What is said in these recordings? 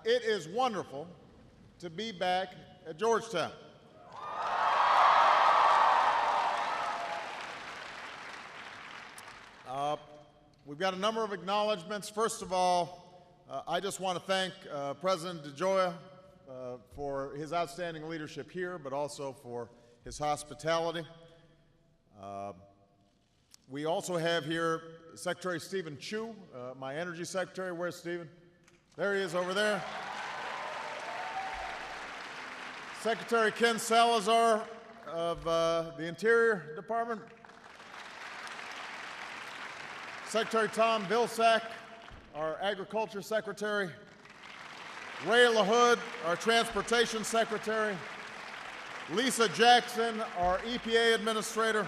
It is wonderful to be back at Georgetown. We've got a number of acknowledgments. First of all, I just want to thank President DeGioia for his outstanding leadership here, but also for his hospitality. We also have here Secretary Stephen Chu, my Energy Secretary. Where's Stephen? There he is over there. Secretary Ken Salazar of the Interior Department. Secretary Tom Vilsack, our Agriculture Secretary. Ray LaHood, our Transportation Secretary. Lisa Jackson, our EPA Administrator.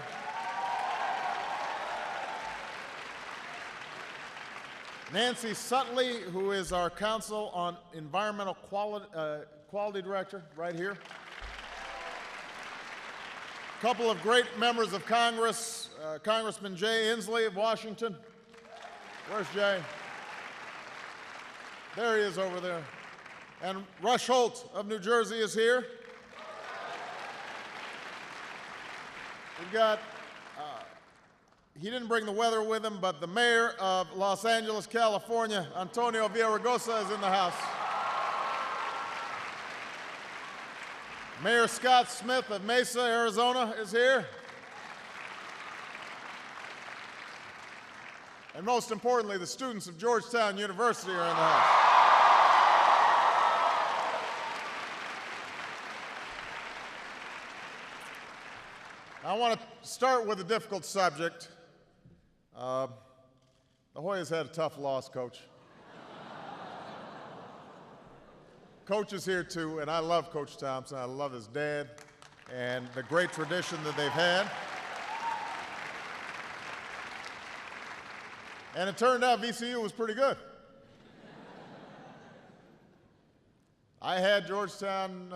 Nancy Sutley, who is our Council on Environmental Quality Director, right here. A couple of great members of Congress, Congressman Jay Inslee of Washington. Where's Jay? There he is over there. And Rush Holt of New Jersey is here. We've got, he didn't bring the weather with him, but the mayor of Los Angeles, California, Antonio Villaraigosa, is in the house. Mayor Scott Smith of Mesa, Arizona, is here. And most importantly, the students of Georgetown University are in the house. I want to start with a difficult subject. The Hoyas had a tough loss, Coach. Coach is here too, and I love Coach Thompson. I love his dad and the great tradition that they've had. And it turned out VCU was pretty good. I had Georgetown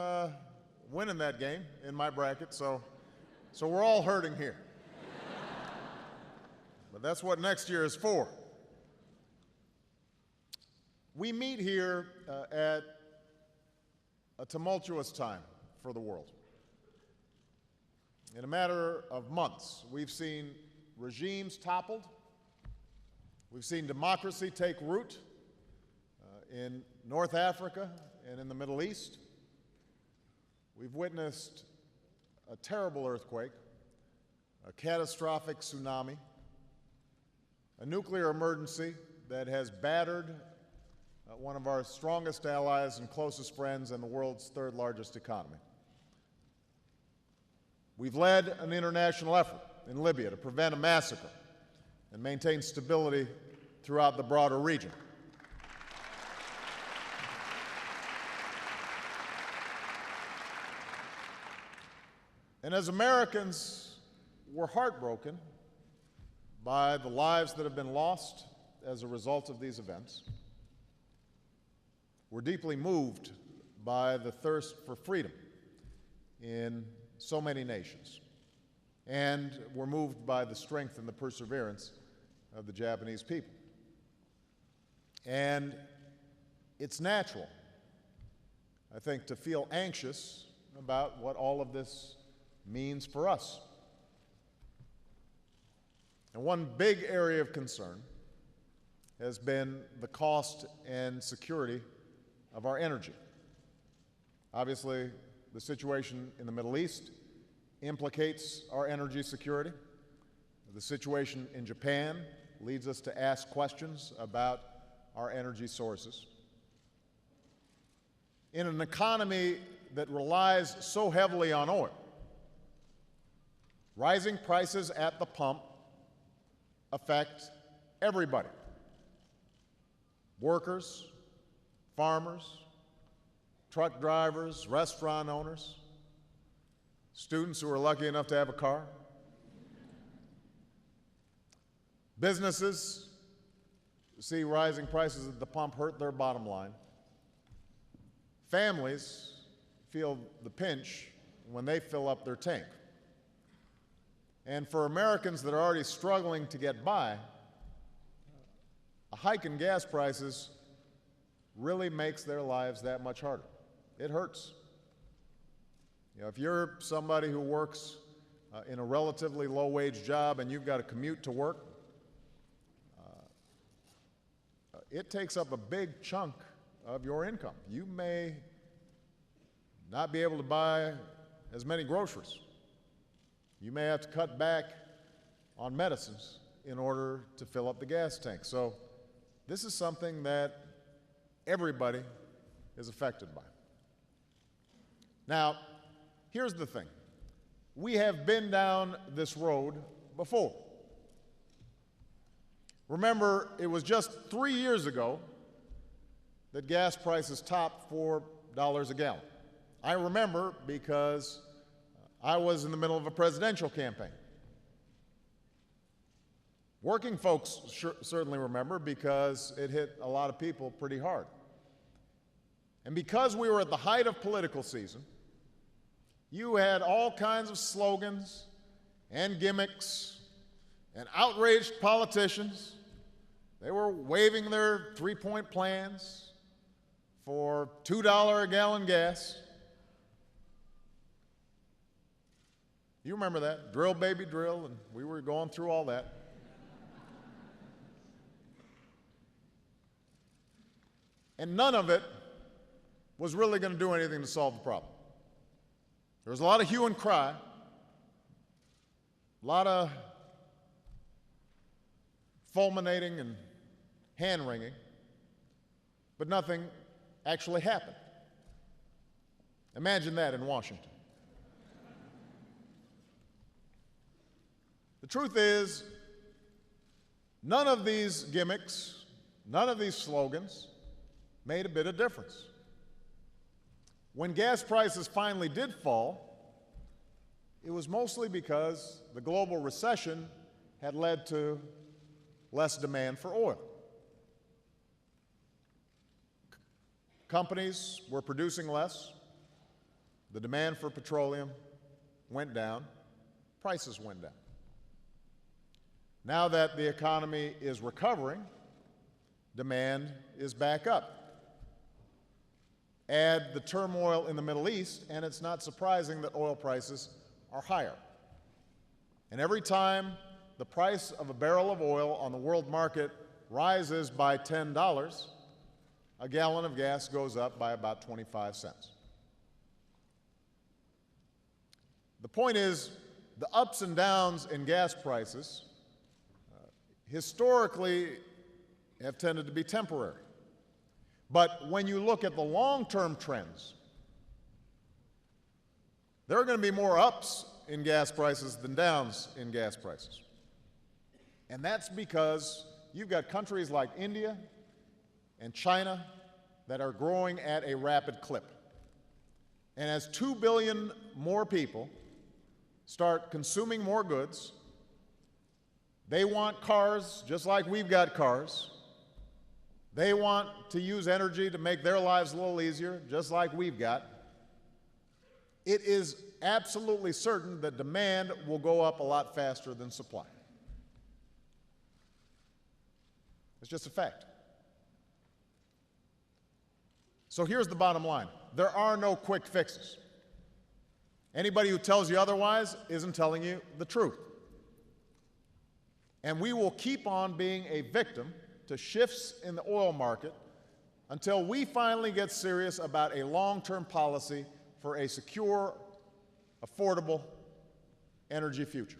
winning that game in my bracket, so we're all hurting here. But that's what next year is for. We meet here at a tumultuous time for the world. In a matter of months, we've seen regimes toppled. We've seen democracy take root in North Africa and in the Middle East. We've witnessed a terrible earthquake, a catastrophic tsunami, a nuclear emergency that has battered one of our strongest allies and closest friends and the world's third largest economy. We've led an international effort in Libya to prevent a massacre and maintain stability throughout the broader region. And as Americans, we're heartbroken by the lives that have been lost as a result of these events. We're deeply moved by the thirst for freedom in so many nations. And we're moved by the strength and the perseverance of the Japanese people. And it's natural, I think, to feel anxious about what all of this means for us. And one big area of concern has been the cost and security of our energy. Obviously, the situation in the Middle East implicates our energy security. The situation in Japan leads us to ask questions about our energy sources. In an economy that relies so heavily on oil, rising prices at the pump affect everybody: workers, farmers, truck drivers, restaurant owners, students who are lucky enough to have a car. Businesses see rising prices at the pump hurt their bottom line. Families feel the pinch when they fill up their tank. And for Americans that are already struggling to get by, a hike in gas prices really makes their lives that much harder. It hurts. You know, if you're somebody who works in a relatively low-wage job and you've got to commute to work, it takes up a big chunk of your income. You may not be able to buy as many groceries. You may have to cut back on medicines in order to fill up the gas tank. So this is something that everybody is affected by. Now, here's the thing. We have been down this road before. Remember, it was just 3 years ago that gas prices topped $4 a gallon. I remember because I was in the middle of a presidential campaign. Working folks certainly remember because it hit a lot of people pretty hard. And because we were at the height of political season, you had all kinds of slogans and gimmicks and outraged politicians. They were waving their three-point plans for $2 a gallon gas. You remember that? Drill, baby, drill, and we were going through all that. And none of it was really going to do anything to solve the problem. There was a lot of hue and cry, a lot of fulminating and hand-wringing, but nothing actually happened. Imagine that in Washington. The truth is, none of these gimmicks, none of these slogans made a bit of difference. When gas prices finally did fall, it was mostly because the global recession had led to less demand for oil. Companies were producing less, the demand for petroleum went down, prices went down. Now that the economy is recovering, demand is back up. Add the turmoil in the Middle East, and it's not surprising that oil prices are higher. And every time the price of a barrel of oil on the world market rises by $10, a gallon of gas goes up by about 25 cents. The point is, the ups and downs in gas prices historically have tended to be temporary. But when you look at the long-term trends, there are going to be more ups in gas prices than downs in gas prices. And that's because you've got countries like India and China that are growing at a rapid clip. And as 2 billion more people start consuming more goods, they want cars just like we've got cars. They want to use energy to make their lives a little easier, just like we've got. It is absolutely certain that demand will go up a lot faster than supply. It's just a fact. So here's the bottom line. There are no quick fixes. Anybody who tells you otherwise isn't telling you the truth. And we will keep on being a victim to shifts in the oil market until we finally get serious about a long-term policy for a secure, affordable energy future.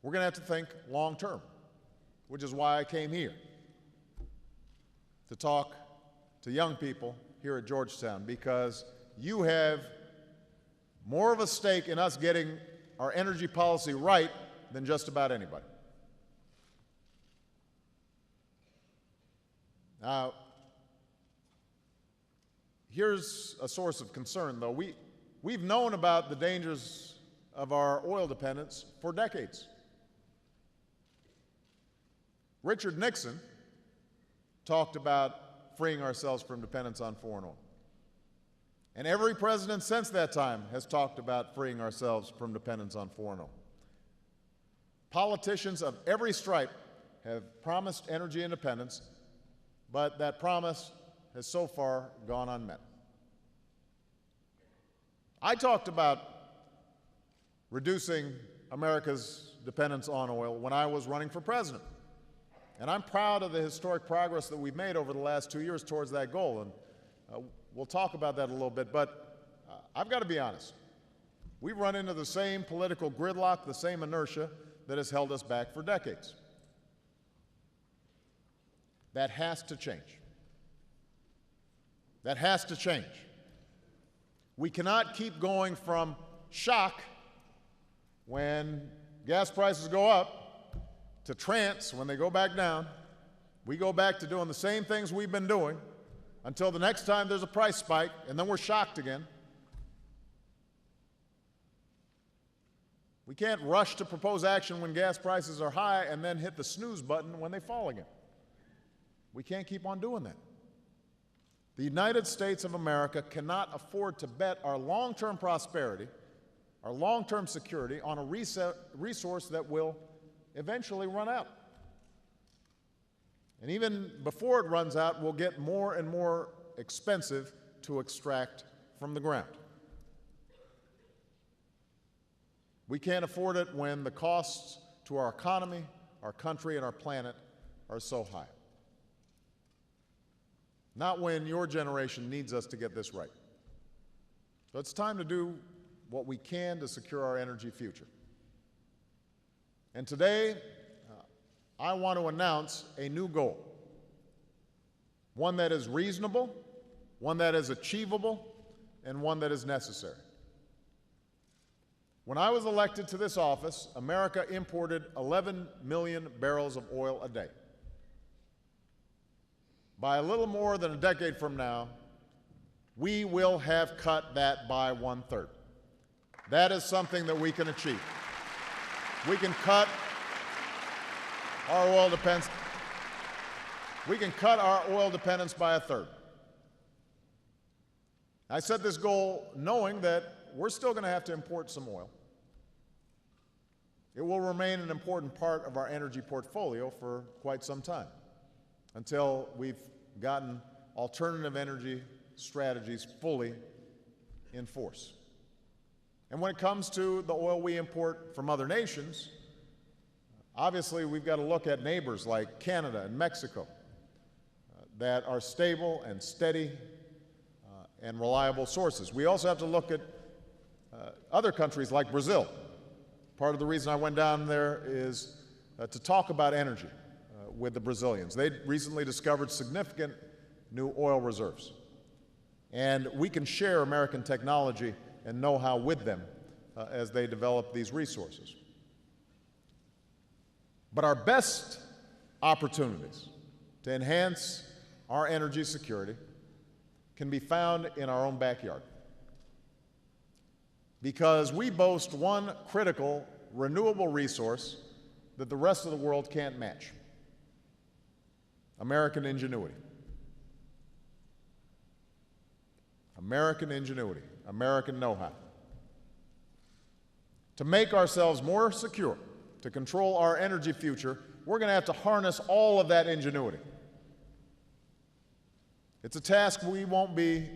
We're going to have to think long-term, which is why I came here to talk to young people here at Georgetown, because you have more of a stake in us getting our energy policy right than just about anybody. Now, here's a source of concern, though. We've known about the dangers of our oil dependence for decades. Richard Nixon talked about freeing ourselves from dependence on foreign oil. And every president since that time has talked about freeing ourselves from dependence on foreign oil. Politicians of every stripe have promised energy independence, but that promise has so far gone unmet. I talked about reducing America's dependence on oil when I was running for president. And I'm proud of the historic progress that we've made over the last 2 years towards that goal. And we'll talk about that a little bit. But I've got to be honest. We've run into the same political gridlock, the same inertia that has held us back for decades. That has to change. That has to change. We cannot keep going from shock when gas prices go up to trance when they go back down. We go back to doing the same things we've been doing until the next time there's a price spike, and then we're shocked again. We can't rush to propose action when gas prices are high and then hit the snooze button when they fall again. We can't keep on doing that. The United States of America cannot afford to bet our long-term prosperity, our long-term security, on a resource that will eventually run out. And even before it runs out, will get more and more expensive to extract from the ground. We can't afford it when the costs to our economy, our country, and our planet are so high. Not when your generation needs us to get this right. So it's time to do what we can to secure our energy future. And today, I want to announce a new goal, one that is reasonable, one that is achievable, and one that is necessary. When I was elected to this office, America imported 11 million barrels of oil a day. By a little more than a decade from now, we will have cut that by 1/3. That is something that we can achieve. We can cut our oil dependence. We can cut our oil dependence by 1/3. I set this goal knowing that we're still going to have to import some oil. It will remain an important part of our energy portfolio for quite some time, until we've gotten alternative energy strategies fully in force. And when it comes to the oil we import from other nations, obviously we've got to look at neighbors like Canada and Mexico that are stable and steady and reliable sources. We also have to look at other countries like Brazil. Part of the reason I went down there is to talk about energy with the Brazilians. They recently discovered significant new oil reserves. And we can share American technology and know-how with them as they develop these resources. But our best opportunities to enhance our energy security can be found in our own backyard. Because we boast one critical renewable resource that the rest of the world can't match: American ingenuity. American ingenuity, American know-how. To make ourselves more secure, to control our energy future, we're going to have to harness all of that ingenuity. It's a task we won't be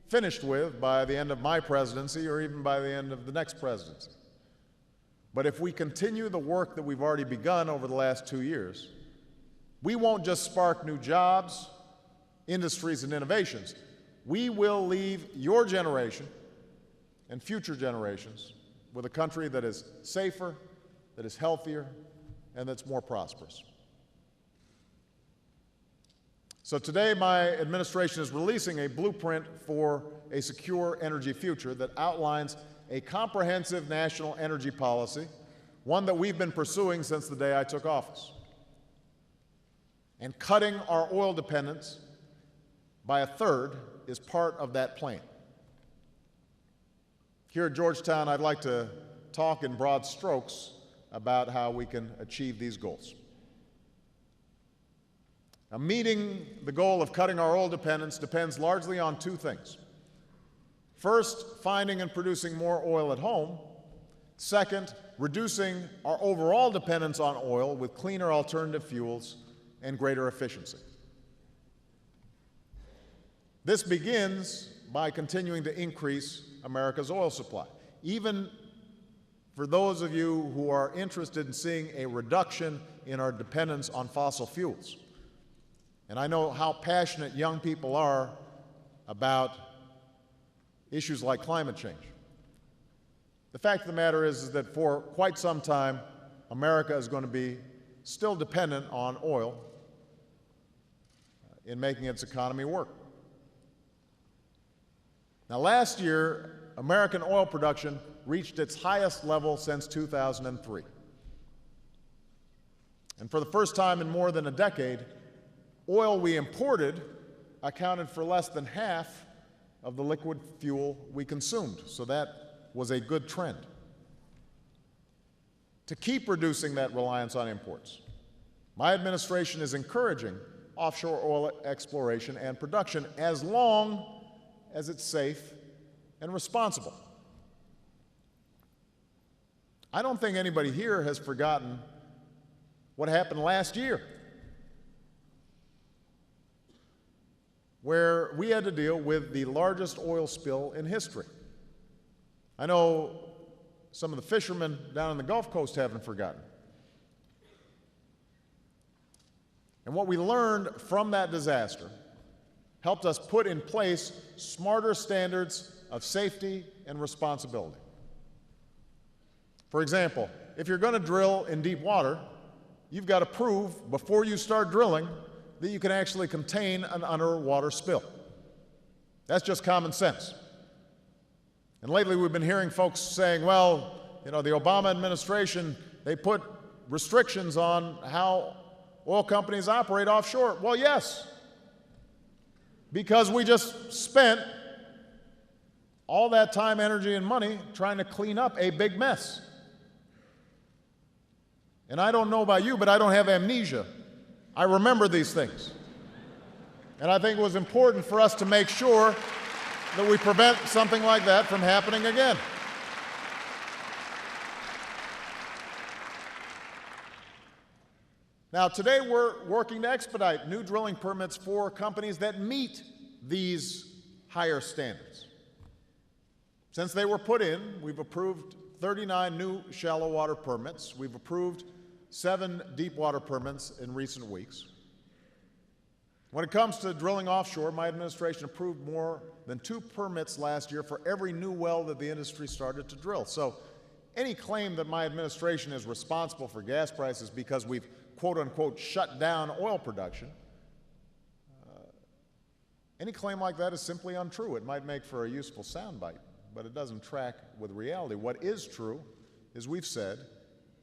finished with by the end of my presidency or even by the end of the next presidency. But if we continue the work that we've already begun over the last 2 years, we won't just spark new jobs, industries, and innovations. We will leave your generation and future generations with a country that is safer, that is healthier, and that's more prosperous. So today, my administration is releasing a blueprint for a secure energy future that outlines a comprehensive national energy policy, one that we've been pursuing since the day I took office. And cutting our oil dependence by 1/3 is part of that plan. Here at Georgetown, I'd like to talk in broad strokes about how we can achieve these goals. Now, meeting the goal of cutting our oil dependence depends largely on two things. First, finding and producing more oil at home. Second, reducing our overall dependence on oil with cleaner alternative fuels and greater efficiency. This begins by continuing to increase America's oil supply. Even for those of you who are interested in seeing a reduction in our dependence on fossil fuels. And I know how passionate young people are about issues like climate change. The fact of the matter is that for quite some time, America is going to be still dependent on oil in making its economy work. Now, last year, American oil production reached its highest level since 2003. And for the first time in more than a decade, oil we imported accounted for less than half of the liquid fuel we consumed. So that was a good trend. To keep reducing that reliance on imports, my administration is encouraging offshore oil exploration and production as long as it's safe and responsible. I don't think anybody here has forgotten what happened last year, where we had to deal with the largest oil spill in history. I know some of the fishermen down on the Gulf Coast haven't forgotten. And what we learned from that disaster helped us put in place smarter standards of safety and responsibility. For example, if you're going to drill in deep water, you've got to prove before you start drilling that you can actually contain an underwater spill. That's just common sense. And lately we've been hearing folks saying, well, you know, the Obama administration, they put restrictions on how oil companies operate offshore. Well, yes, because we just spent all that time, energy, and money trying to clean up a big mess. And I don't know about you, but I don't have amnesia. I remember these things. And I think it was important for us to make sure that we prevent something like that from happening again. Now, today we're working to expedite new drilling permits for companies that meet these higher standards. Since they were put in, we've approved 39 new shallow water permits. We've approved 7 deep water permits in recent weeks. When it comes to drilling offshore, my administration approved more than 2 permits last year for every new well that the industry started to drill. So any claim that my administration is responsible for gas prices because we've quote-unquote shut down oil production, any claim like that is simply untrue. It might make for a useful soundbite, but it doesn't track with reality. What is true is we've said,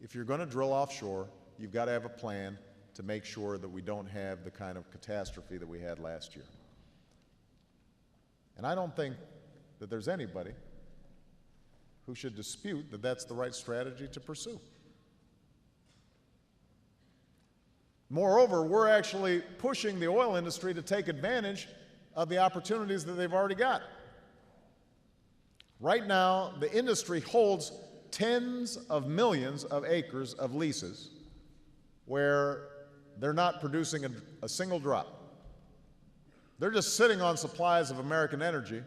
if you're going to drill offshore, you've got to have a plan to make sure that we don't have the kind of catastrophe that we had last year. And I don't think that there's anybody who should dispute that that's the right strategy to pursue. Moreover, we're actually pushing the oil industry to take advantage of the opportunities that they've already got. Right now, the industry holds tens of millions of acres of leases where they're not producing a single drop. They're just sitting on supplies of American energy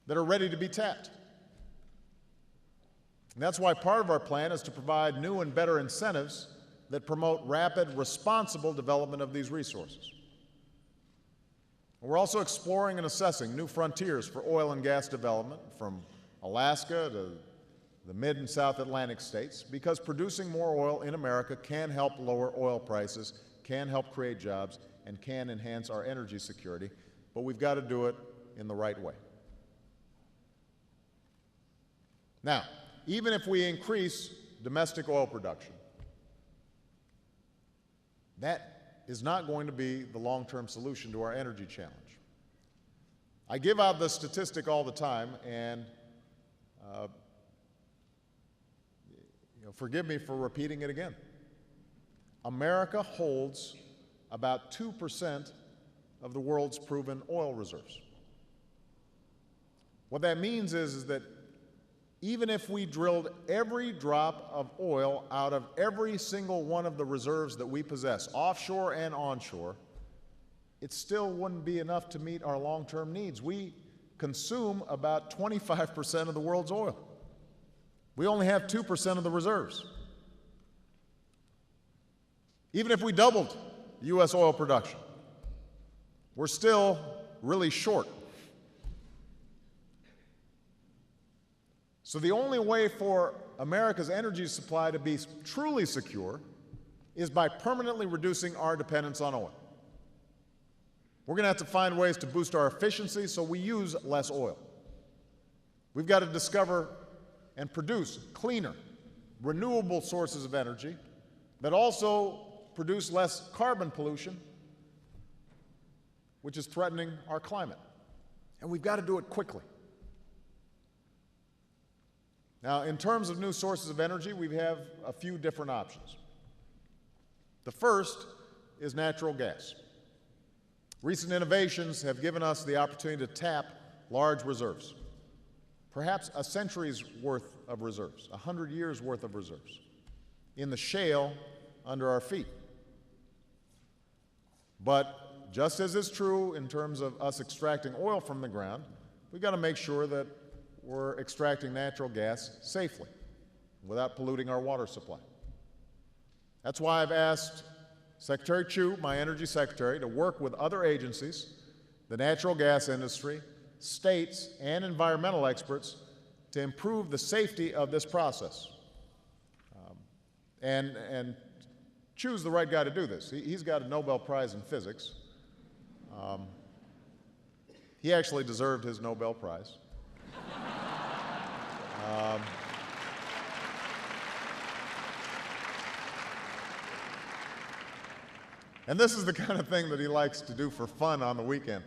that are ready to be tapped. And that's why part of our plan is to provide new and better incentives that promote rapid, responsible development of these resources. We're also exploring and assessing new frontiers for oil and gas development from Alaska to the mid and South Atlantic states, because producing more oil in America can help lower oil prices, can help create jobs, and can enhance our energy security, but we've got to do it in the right way. Now, even if we increase domestic oil production, that is not going to be the long-term solution to our energy challenge. I give out this statistic all the time, and forgive me for repeating it again. America holds about 2% of the world's proven oil reserves. What that means is that even if we drilled every drop of oil out of every single one of the reserves that we possess, offshore and onshore, it still wouldn't be enough to meet our long-term needs. We consume about 25% of the world's oil. We only have 2% of the reserves. Even if we doubled U.S. oil production, we're still really short. So the only way for America's energy supply to be truly secure is by permanently reducing our dependence on oil. We're going to have to find ways to boost our efficiency so we use less oil. We've got to discover and produce cleaner, renewable sources of energy that also produce less carbon pollution, which is threatening our climate. And we've got to do it quickly. Now, in terms of new sources of energy, we have a few different options. The first is natural gas. Recent innovations have given us the opportunity to tap large reserves, perhaps a century's worth of reserves, 100 years' worth of reserves, in the shale under our feet. But just as is true in terms of us extracting oil from the ground, we've got to make sure that we're extracting natural gas safely, without polluting our water supply. That's why I've asked Secretary Chu, my energy secretary, to work with other agencies, the natural gas industry, states, and environmental experts to improve the safety of this process. And Chu's the right guy to do this. He's got a Nobel Prize in physics. He actually deserved his Nobel Prize. And this is the kind of thing that he likes to do for fun on the weekend.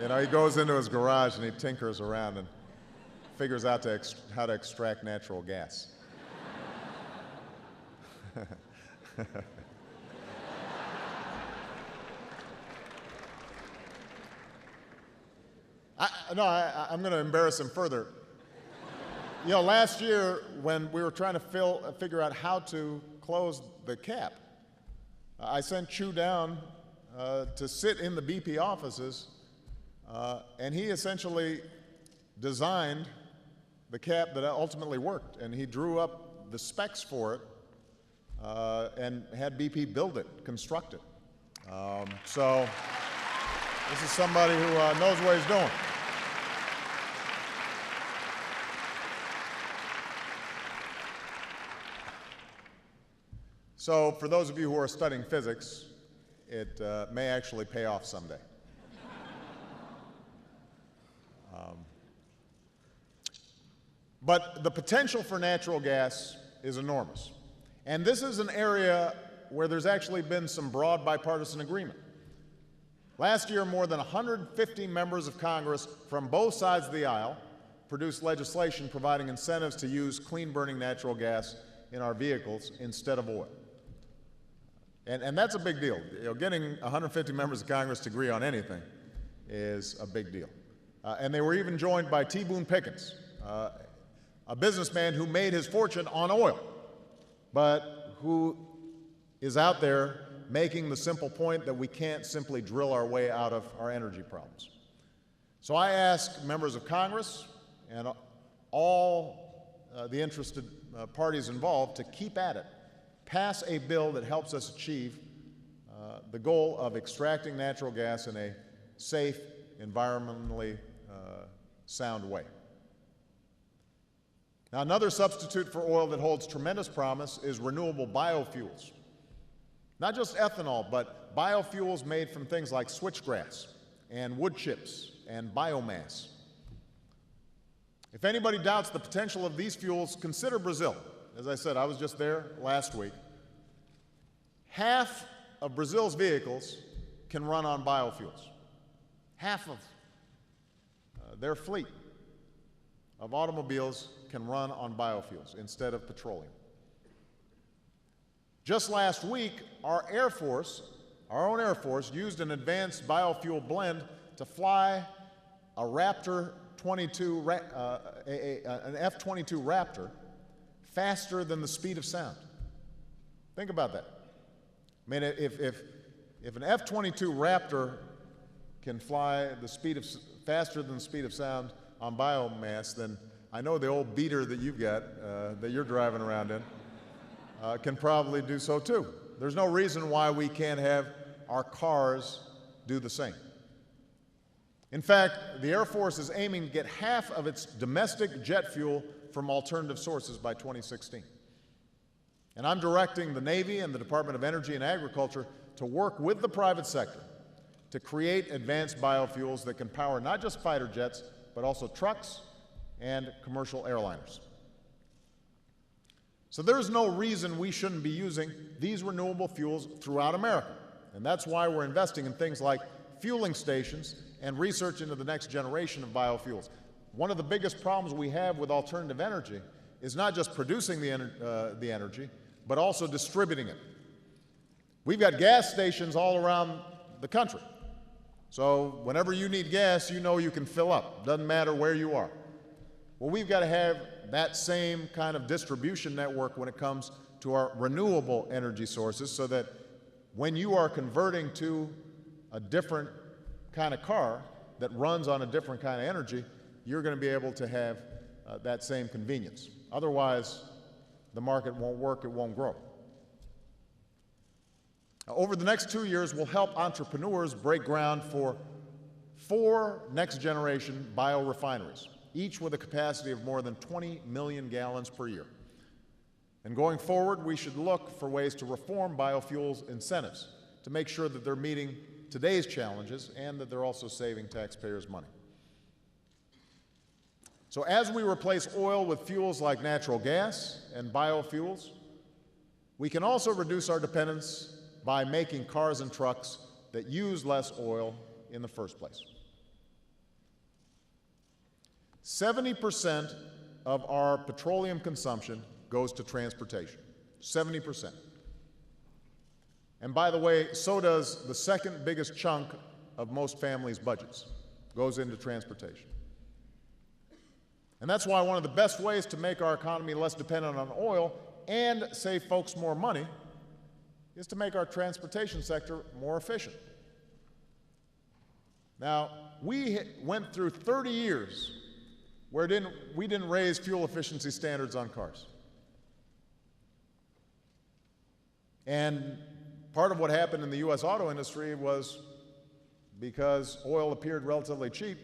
You know, he goes into his garage and he tinkers around and figures out how to extract natural gas. I'm going to embarrass him further. You know, last year when we were trying to figure out how to close the cap, I sent Chu down to sit in the BP offices, and he essentially designed the cap that ultimately worked, and he drew up the specs for it and had BP build it, construct it. So this is somebody who knows what he's doing. So for those of you who are studying physics, it may actually pay off someday. But the potential for natural gas is enormous. And this is an area where there's actually been some broad bipartisan agreement. Last year, more than 150 members of Congress from both sides of the aisle produced legislation providing incentives to use clean-burning natural gas in our vehicles instead of oil. And that's a big deal. You know, getting 150 members of Congress to agree on anything is a big deal. And they were even joined by T. Boone Pickens, a businessman who made his fortune on oil, but who is out there making the simple point that we can't simply drill our way out of our energy problems. So I ask members of Congress and all the interested parties involved to keep at it. Pass a bill that helps us achieve the goal of extracting natural gas in a safe, environmentally sound way. Now, another substitute for oil that holds tremendous promise is renewable biofuels. Not just ethanol, but biofuels made from things like switchgrass and wood chips and biomass. If anybody doubts the potential of these fuels, consider Brazil. As I said, I was just there last week. Half of Brazil's vehicles can run on biofuels. Half of their fleet of automobiles can run on biofuels instead of petroleum. Just last week, our own Air Force, used an advanced biofuel blend to fly a Raptor 22, an F-22 Raptor faster than the speed of sound. Think about that. I mean, if If an F-22 Raptor can fly faster than the speed of sound on biomass, then I know the old beater that you've got, that you're driving around in, can probably do so too. There's no reason why we can't have our cars do the same. In fact, the Air Force is aiming to get half of its domestic jet fuel from alternative sources by 2016. And I'm directing the Navy and the Department of Energy and Agriculture to work with the private sector to create advanced biofuels that can power not just fighter jets, but also trucks and commercial airliners. So there's no reason we shouldn't be using these renewable fuels throughout America. And that's why we're investing in things like fueling stations and research into the next generation of biofuels. One of the biggest problems we have with alternative energy is not just producing the energy, but also distributing it. We've got gas stations all around the country. So whenever you need gas, you know you can fill up. Doesn't matter where you are. Well, we've got to have that same kind of distribution network when it comes to our renewable energy sources, so that when you are converting to a different kind of car that runs on a different kind of energy, you're going to be able to have that same convenience. Otherwise, the market won't work, it won't grow. Over the next 2 years, we'll help entrepreneurs break ground for 4 next-generation biorefineries, each with a capacity of more than 20 million gallons per year. And going forward, we should look for ways to reform biofuels incentives to make sure that they're meeting today's challenges and that they're also saving taxpayers money. So as we replace oil with fuels like natural gas and biofuels, we can also reduce our dependence by making cars and trucks that use less oil in the first place. 70% of our petroleum consumption goes to transportation, 70%. And by the way, so does the second biggest chunk of most families' budgets, goes into transportation. And that's why one of the best ways to make our economy less dependent on oil and save folks more money is to make our transportation sector more efficient. Now, we went through 30 years where we didn't raise fuel efficiency standards on cars. And part of what happened in the U.S. auto industry was because oil appeared relatively cheap,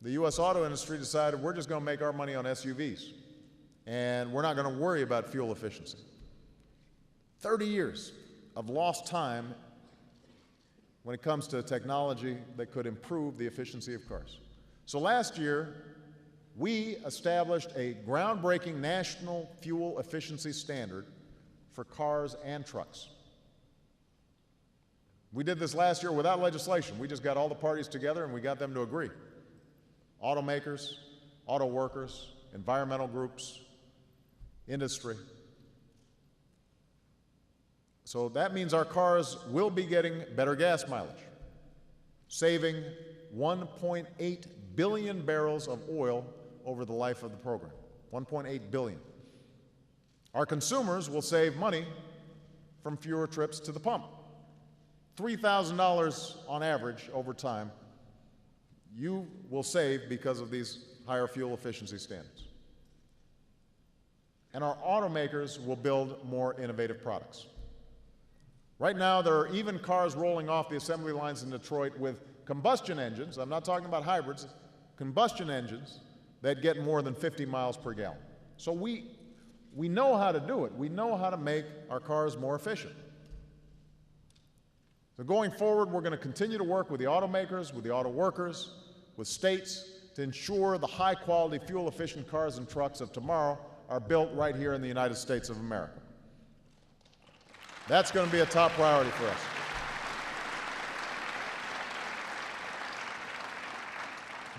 the U.S. auto industry decided we're just going to make our money on SUVs, and we're not going to worry about fuel efficiency. 30 years of lost time when it comes to technology that could improve the efficiency of cars. So last year, we established a groundbreaking national fuel efficiency standard for cars and trucks. We did this last year without legislation. We just got all the parties together and we got them to agree. Automakers, auto workers, environmental groups, industry. So that means our cars will be getting better gas mileage, saving 1.8 billion barrels of oil over the life of the program, 1.8 billion. Our consumers will save money from fewer trips to the pump. $3,000 on average over time you will save because of these higher fuel efficiency standards. And our automakers will build more innovative products. Right now, there are even cars rolling off the assembly lines in Detroit with combustion engines, I'm not talking about hybrids, combustion engines that get more than 50 miles per gallon. So we know how to do it. We know how to make our cars more efficient. So going forward, we're going to continue to work with the automakers, with the auto workers, with states to ensure the high-quality, fuel-efficient cars and trucks of tomorrow are built right here in the United States of America. That's going to be a top priority for us.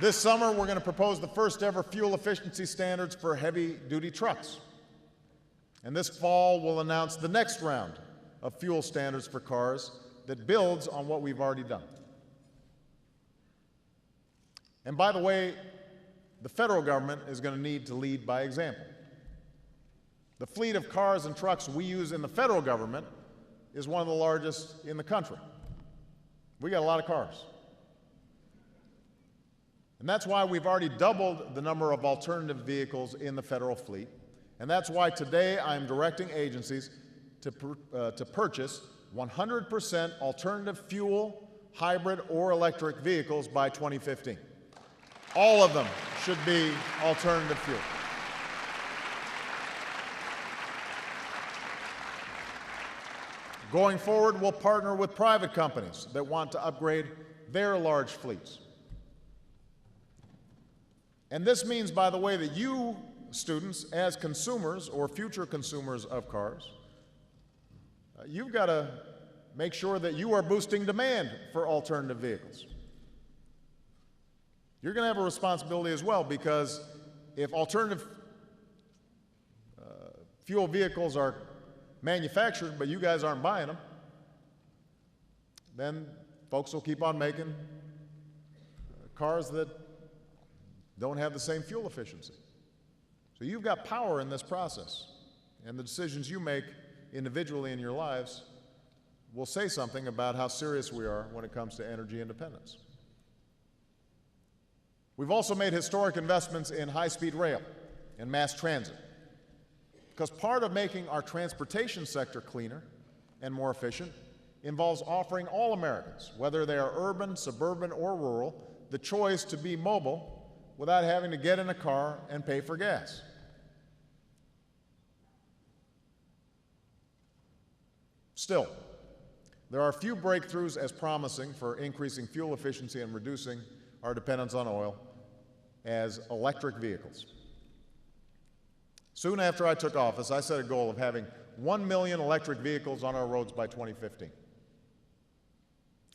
This summer, we're going to propose the first ever fuel efficiency standards for heavy-duty trucks. And this fall, we'll announce the next round of fuel standards for cars that builds on what we've already done. And by the way, the federal government is going to need to lead by example. The fleet of cars and trucks we use in the federal government is one of the largest in the country. We got a lot of cars. And that's why we've already doubled the number of alternative vehicles in the federal fleet. And that's why today I'm directing agencies to purchase 100% alternative fuel, hybrid, or electric vehicles by 2015. All of them should be alternative fuel. Going forward, we'll partner with private companies that want to upgrade their large fleets. And this means, by the way, that you, students, as consumers or future consumers of cars, you've got to make sure that you are boosting demand for alternative vehicles. You're going to have a responsibility as well, because if alternative fuel vehicles are manufactured but you guys aren't buying them, then folks will keep on making cars that don't have the same fuel efficiency. So you've got power in this process, and the decisions you make individually in your lives will say something about how serious we are when it comes to energy independence. We've also made historic investments in high-speed rail and mass transit, because part of making our transportation sector cleaner and more efficient involves offering all Americans, whether they are urban, suburban, or rural, the choice to be mobile without having to get in a car and pay for gas. Still, there are few breakthroughs as promising for increasing fuel efficiency and reducing our dependence on oil as electric vehicles. Soon after I took office, I set a goal of having 1 million electric vehicles on our roads by 2015.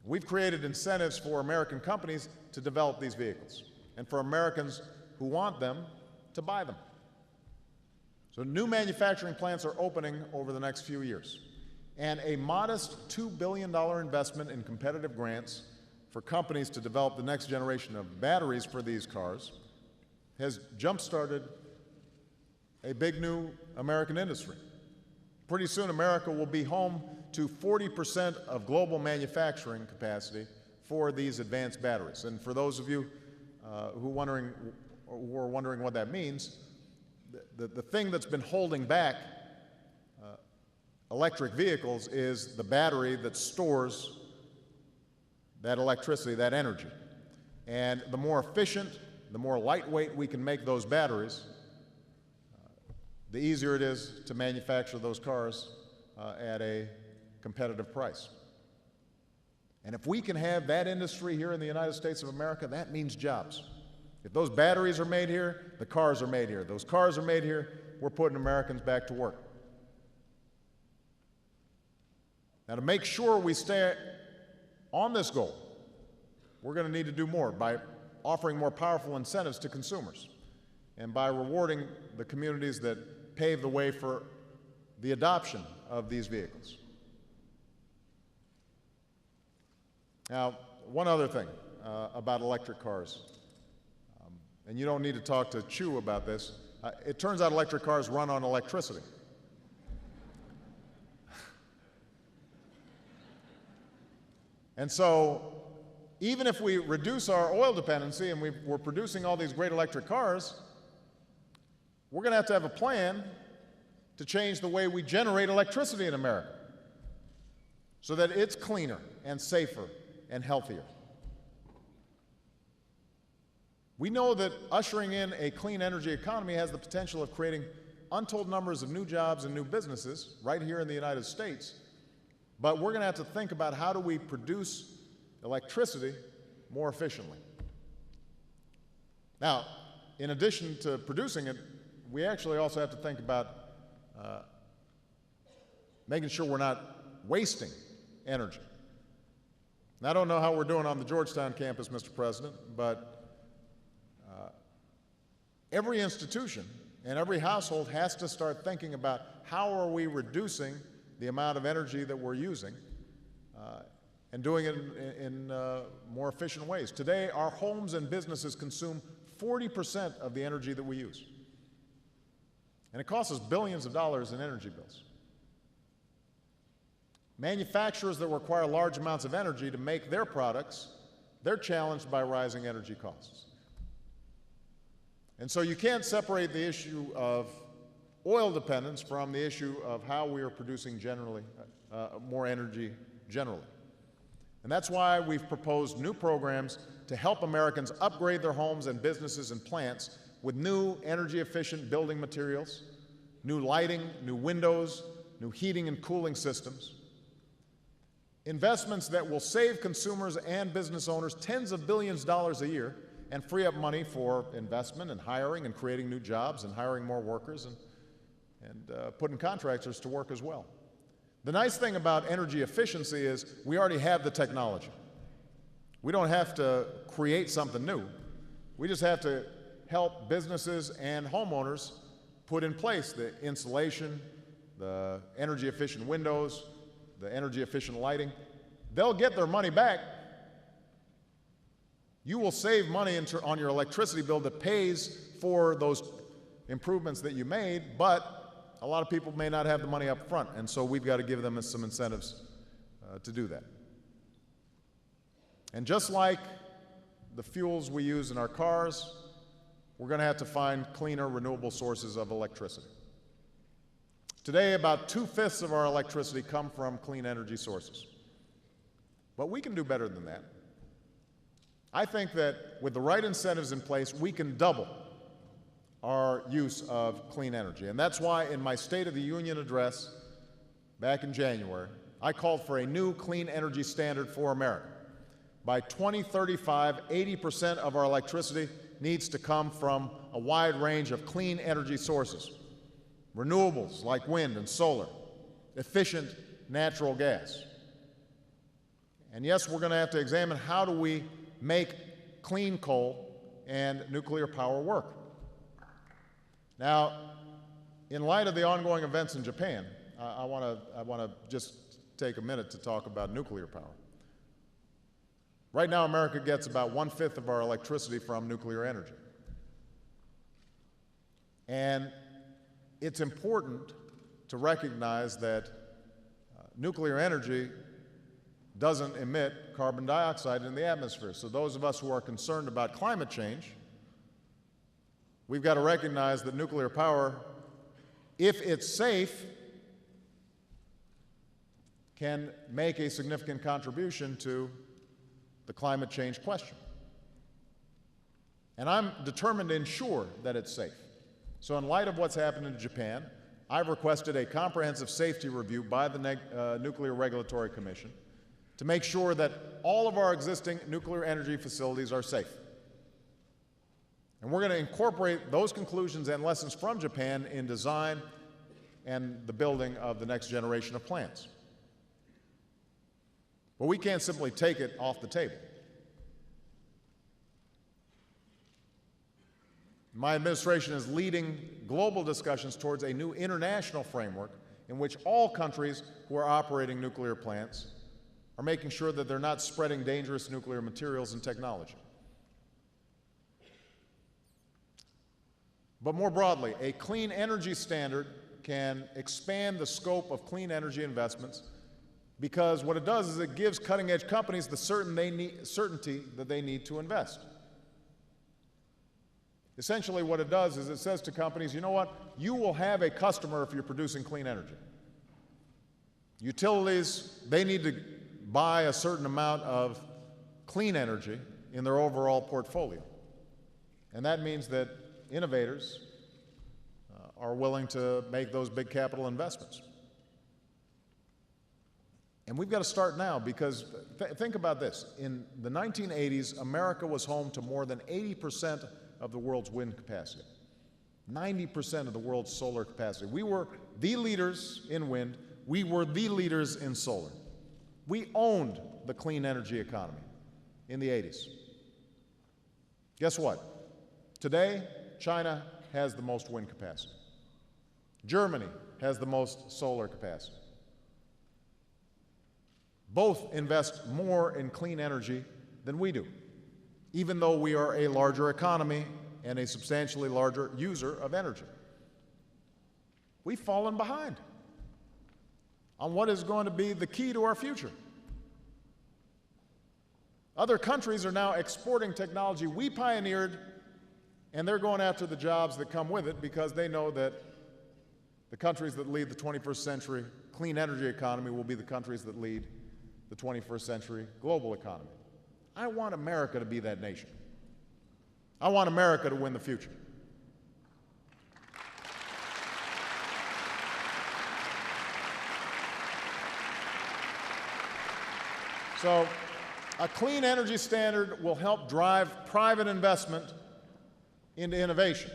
We've created incentives for American companies to develop these vehicles, and for Americans who want them to buy them. So new manufacturing plants are opening over the next few years, and a modest $2 billion investment in competitive grants for companies to develop the next generation of batteries for these cars has jump-started a big new American industry. Pretty soon, America will be home to 40% of global manufacturing capacity for these advanced batteries. And for those of you who are wondering what that means, the thing that's been holding back electric vehicles is the battery that stores that electricity, that energy. And the more efficient, the more lightweight we can make those batteries, the easier it is to manufacture those cars at a competitive price. And if we can have that industry here in the United States of America, that means jobs. If those batteries are made here, the cars are made here. Those cars are made here, we're putting Americans back to work. Now, to make sure we stay on this goal, we're going to need to do more by offering more powerful incentives to consumers and by rewarding the communities that pave the way for the adoption of these vehicles. Now, one other thing about electric cars, and you don't need to talk to Chu about this, it turns out electric cars run on electricity. And so, even if we reduce our oil dependency and we're producing all these great electric cars, we're going to have a plan to change the way we generate electricity in America so that it's cleaner and safer and healthier. We know that ushering in a clean energy economy has the potential of creating untold numbers of new jobs and new businesses right here in the United States, but we're going to have to think about how do we produce electricity more efficiently. Now, in addition to producing it, we actually also have to think about making sure we're not wasting energy. Now, I don't know how we're doing on the Georgetown campus, Mr. President, but every institution and every household has to start thinking about how are we reducing the amount of energy that we're using and doing it in more efficient ways. Today, our homes and businesses consume 40% of the energy that we use. And it costs us billions of dollars in energy bills. Manufacturers that require large amounts of energy to make their products, they're challenged by rising energy costs. And so you can't separate the issue of oil dependence from the issue of how we are producing more energy generally. And that's why we've proposed new programs to help Americans upgrade their homes and businesses and plants with new energy-efficient building materials, new lighting, new windows, new heating and cooling systems. Investments that will save consumers and business owners tens of billions of dollars a year and free up money for investment and hiring and creating new jobs and hiring more workers and putting contractors to work as well. The nice thing about energy efficiency is we already have the technology. We don't have to create something new. We just have to help businesses and homeowners put in place the insulation, the energy efficient windows, the energy efficient lighting. They'll get their money back. You will save money on your electricity bill that pays for those improvements that you made, but a lot of people may not have the money up front, and so we've got to give them some incentives to do that. And just like the fuels we use in our cars, we're going to have to find cleaner, renewable sources of electricity. Today, about 2/5 of our electricity come from clean energy sources. But we can do better than that. I think that with the right incentives in place, we can double our use of clean energy. And that's why in my State of the Union address back in January, I called for a new clean energy standard for America. By 2035, 80% of our electricity needs to come from a wide range of clean energy sources. Renewables like wind and solar, efficient natural gas. And yes, we're going to have to examine how do we make clean coal and nuclear power work. Now, in light of the ongoing events in Japan, I want to just take a minute to talk about nuclear power. Right now, America gets about 1/5 of our electricity from nuclear energy. And it's important to recognize that nuclear energy doesn't emit carbon dioxide in the atmosphere. So those of us who are concerned about climate change, we've got to recognize that nuclear power, if it's safe, can make a significant contribution to the climate change question. And I'm determined to ensure that it's safe. So in light of what's happened in Japan, I've requested a comprehensive safety review by the Nuclear Regulatory Commission to make sure that all of our existing nuclear energy facilities are safe. And we're going to incorporate those conclusions and lessons from Japan in design and the building of the next generation of plants. But we can't simply take it off the table. My administration is leading global discussions towards a new international framework in which all countries who are operating nuclear plants are making sure that they're not spreading dangerous nuclear materials and technology. But more broadly, a clean energy standard can expand the scope of clean energy investments because what it does is it gives cutting-edge companies the certainty that they need to invest. Essentially what it does is it says to companies, you know what, you will have a customer if you're producing clean energy. Utilities, they need to buy a certain amount of clean energy in their overall portfolio. And that means that innovators are willing to make those big capital investments. And we've got to start now because think about this. In the 1980s, America was home to more than 80% of the world's wind capacity, 90% of the world's solar capacity. We were the leaders in wind. We were the leaders in solar. We owned the clean energy economy in the 80s. Guess what? Today, China has the most wind capacity. Germany has the most solar capacity. Both invest more in clean energy than we do, even though we are a larger economy and a substantially larger user of energy. We've fallen behind. on what is going to be the key to our future. Other countries are now exporting technology we pioneered, and they're going after the jobs that come with it because they know that the countries that lead the 21st century clean energy economy will be the countries that lead the 21st century global economy. I want America to be that nation. I want America to win the future. So, a clean energy standard will help drive private investment into innovation.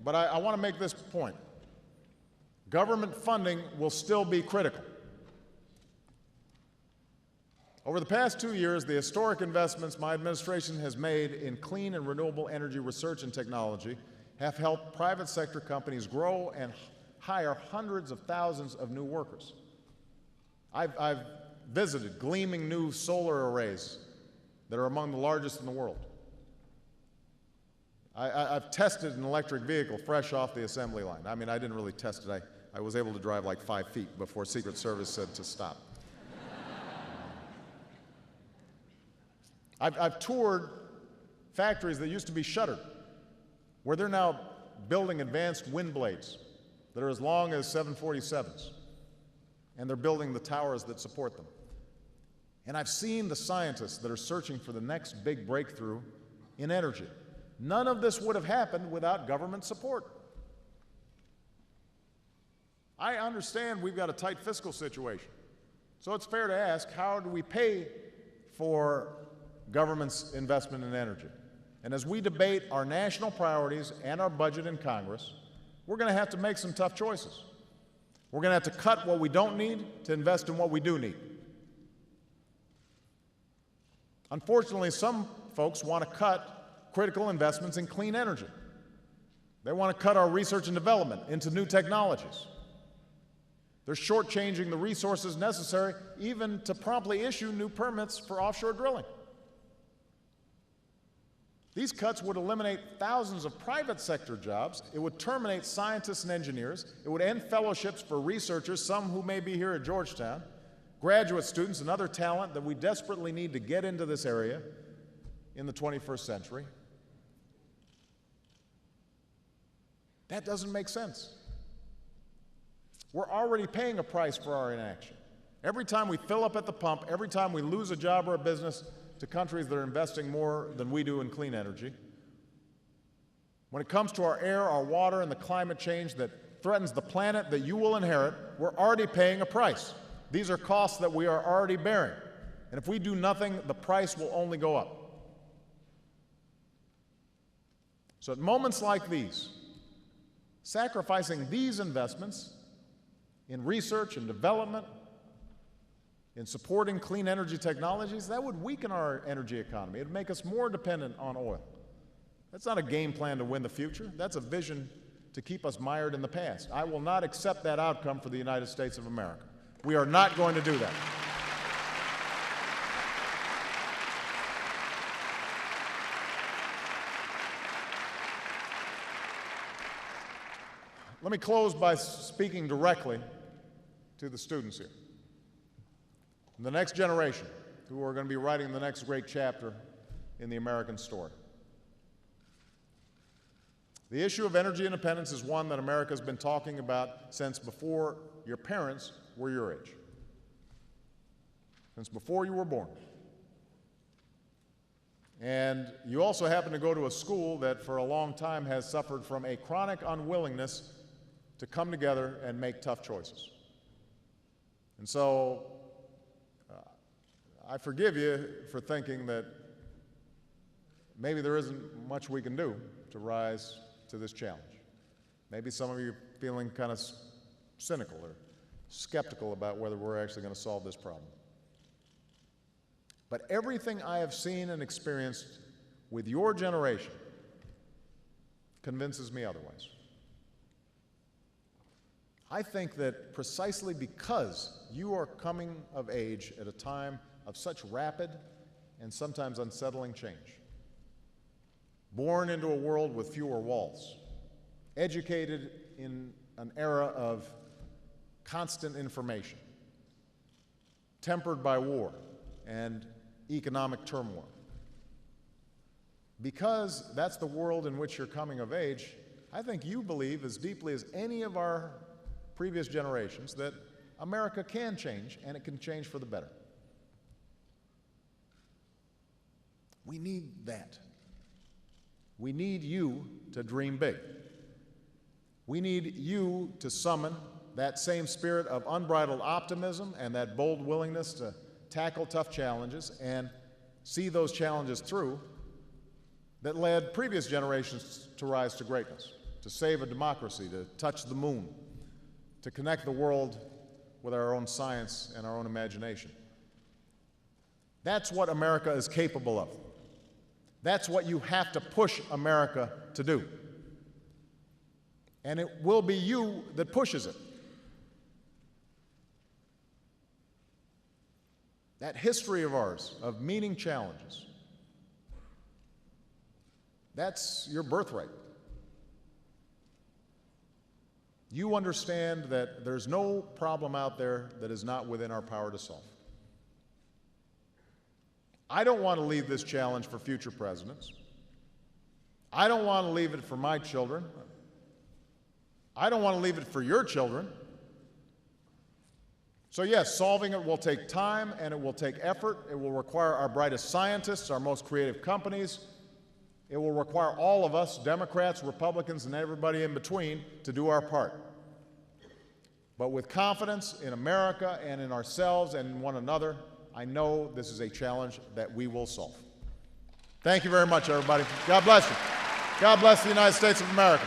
But I want to make this point. Government funding will still be critical. Over the past 2 years, the historic investments my administration has made in clean and renewable energy research and technology have helped private sector companies grow and hire hundreds of thousands of new workers. I've visited gleaming new solar arrays that are among the largest in the world. I've tested an electric vehicle fresh off the assembly line. I mean, I didn't really test it. I was able to drive like 5 feet before Secret Service said to stop. I've toured factories that used to be shuttered, where they're now building advanced wind blades that are as long as 747s, and they're building the towers that support them. And I've seen the scientists that are searching for the next big breakthrough in energy. None of this would have happened without government support. I understand we've got a tight fiscal situation, so it's fair to ask, how do we pay for government's investment in energy? And as we debate our national priorities and our budget in Congress, we're going to have to make some tough choices. We're going to have to cut what we don't need to invest in what we do need. Unfortunately, some folks want to cut critical investments in clean energy. They want to cut our research and development into new technologies. They're shortchanging the resources necessary even to promptly issue new permits for offshore drilling. These cuts would eliminate thousands of private sector jobs. It would terminate scientists and engineers. It would end fellowships for researchers, some who may be here at Georgetown, graduate students, and other talent that we desperately need to get into this area in the 21st century. That doesn't make sense. We're already paying a price for our inaction. Every time we fill up at the pump, every time we lose a job or a business to countries that are investing more than we do in clean energy, when it comes to our air, our water, and the climate change that threatens the planet that you will inherit, we're already paying a price. These are costs that we are already bearing. And if we do nothing, the price will only go up. So at moments like these, sacrificing these investments in research and development, in supporting clean energy technologies, that would weaken our energy economy. It would make us more dependent on oil. That's not a game plan to win the future. That's a vision to keep us mired in the past. I will not accept that outcome for the United States of America. We are not going to do that. Let me close by speaking directly to the students here. The next generation, who are going to be writing the next great chapter in the American story. The issue of energy independence is one that America has been talking about since before your parents were your age, since before you were born. And you also happen to go to a school that for a long time has suffered from a chronic unwillingness to come together and make tough choices. And so I forgive you for thinking that maybe there isn't much we can do to rise to this challenge. Maybe some of you are feeling kind of cynical or skeptical about whether we're actually going to solve this problem. But everything I have seen and experienced with your generation convinces me otherwise. I think that precisely because you are coming of age at a time of such rapid and sometimes unsettling change, born into a world with fewer walls, educated in an era of constant information, tempered by war and economic turmoil. Because that's the world in which you're coming of age, I think you believe as deeply as any of our previous generations that America can change, and it can change for the better. We need that. We need you to dream big. We need you to summon that same spirit of unbridled optimism and that bold willingness to tackle tough challenges and see those challenges through that led previous generations to rise to greatness, to save a democracy, to touch the moon, to connect the world with our own science and our own imagination. That's what America is capable of. That's what you have to push America to do. And it will be you that pushes it. That history of ours, of meeting challenges, that's your birthright. You understand that there's no problem out there that is not within our power to solve. I don't want to leave this challenge for future presidents. I don't want to leave it for my children. I don't want to leave it for your children. So yes, solving it will take time and it will take effort. It will require our brightest scientists, our most creative companies. It will require all of us, Democrats, Republicans, and everybody in between, to do our part. But with confidence in America and in ourselves and in one another, I know this is a challenge that we will solve. Thank you very much, everybody. God bless you. God bless the United States of America.